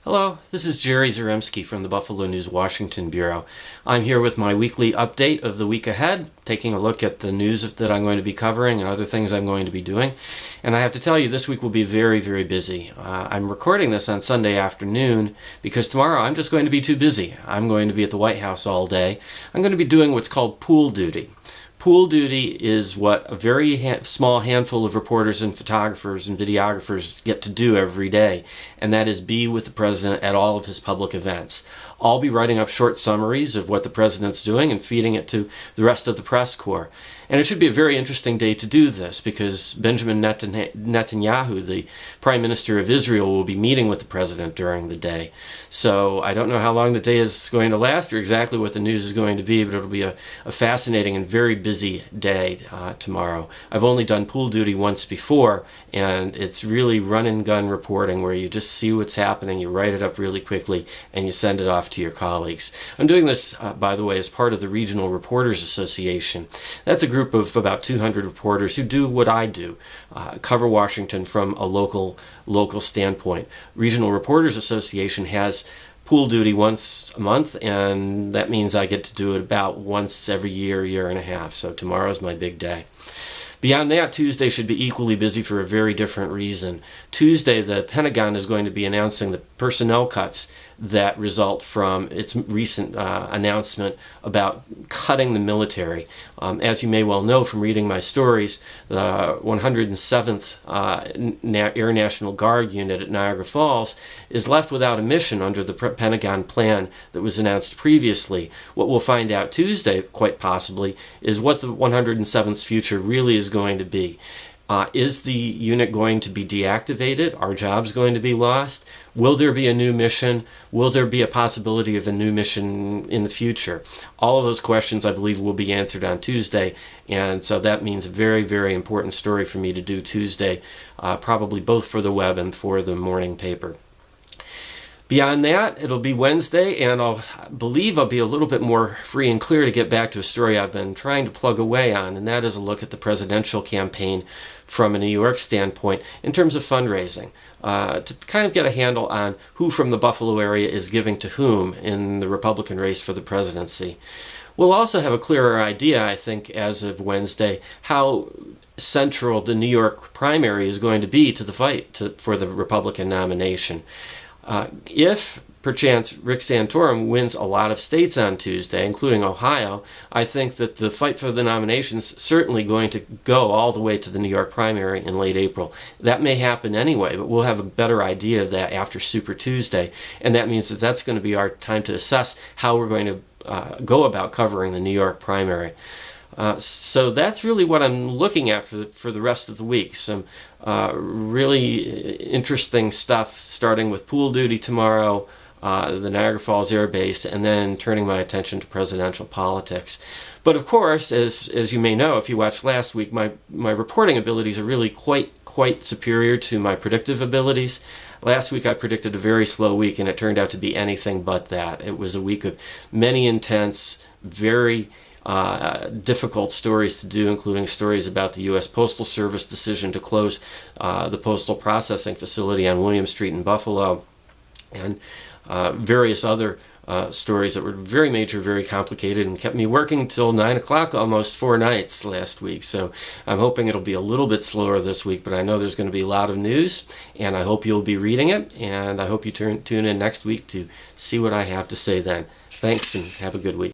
Hello, this is Jerry Zremski from the Buffalo News Washington Bureau. I'm here with my weekly update of the week ahead, taking a look at the news that I'm going to be covering and other things I'm going to be doing. And I have to tell you, this week will be very, very busy. I'm recording this on Sunday afternoon because tomorrow I'm just going to be too busy. I'm going to be at the White House all day. I'm going to be doing what's called pool duty. Pool duty is what a very small handful of reporters and photographers and videographers get to do every day, and that is be with the president at all of his public events. I'll be writing up short summaries of what the president's doing and feeding it to the rest of the press corps. And it should be a very interesting day to do this because Benjamin Netanyahu, the Prime Minister of Israel, will be meeting with the president during the day. So I don't know how long the day is going to last or exactly what the news is going to be, but it'll be a fascinating and very busy day tomorrow. I've only done pool duty once before, and it's really run-and-gun reporting where you just see what's happening, you write it up really quickly, and you send it off to your colleagues. I'm doing this, by the way, as part of the Regional Reporters Association. That's a group of about 200 reporters who do what I do, cover Washington from a local standpoint. Regional Reporters Association has pool duty once a month, and that means I get to do it about once every year and a half. So tomorrow's my big day. Beyond that, Tuesday should be equally busy for a very different reason. Tuesday, the Pentagon is going to be announcing the personnel cuts that result from its recent announcement about cutting the military. As you may well know from reading my stories, the 107th Air National Guard unit at Niagara Falls is left without a mission under the Pentagon plan that was announced previously. What we'll find out Tuesday, quite possibly, is what the 107th's future really is going to be. Is the unit going to be deactivated? Are jobs going to be lost? Will there be a new mission? Will there be a possibility of a new mission in the future? All of those questions, I believe, will be answered on Tuesday, and so that means a very, very important story for me to do Tuesday, probably both for the web and for the morning paper. Beyond that, it'll be Wednesday, and I believe I'll be a little bit more free and clear to get back to a story I've been trying to plug away on, and that is a look at the presidential campaign from a New York standpoint in terms of fundraising, to kind of get a handle on who from the Buffalo area is giving to whom in the Republican race for the presidency. We'll also have a clearer idea, I think, as of Wednesday, how central the New York primary is going to be to the fight for the Republican nomination. If, perchance, Rick Santorum wins a lot of states on Tuesday, including Ohio, I think that the fight for the nomination is certainly going to go all the way to the New York primary in late April. That may happen anyway, but we'll have a better idea of that after Super Tuesday, and that means that that's going to be our time to assess how we're going to go about covering the New York primary. So that's really what I'm looking at for the rest of the week. Some really interesting stuff, starting with pool duty tomorrow, the Niagara Falls Air Base, and then turning my attention to presidential politics. But of course, as you may know, if you watched last week, my reporting abilities are really quite superior to my predictive abilities. Last week I predicted a very slow week, and it turned out to be anything but that. It was a week of many intense, very difficult stories to do, including stories about the U.S. Postal Service decision to close the postal processing facility on William Street in Buffalo, and various other stories that were very major, very complicated, and kept me working till 9 o'clock almost 4 nights last week. So I'm hoping it'll be a little bit slower this week, but I know there's going to be a lot of news, and I hope you'll be reading it, and I hope you tune in next week to see what I have to say then. Thanks, and have a good week.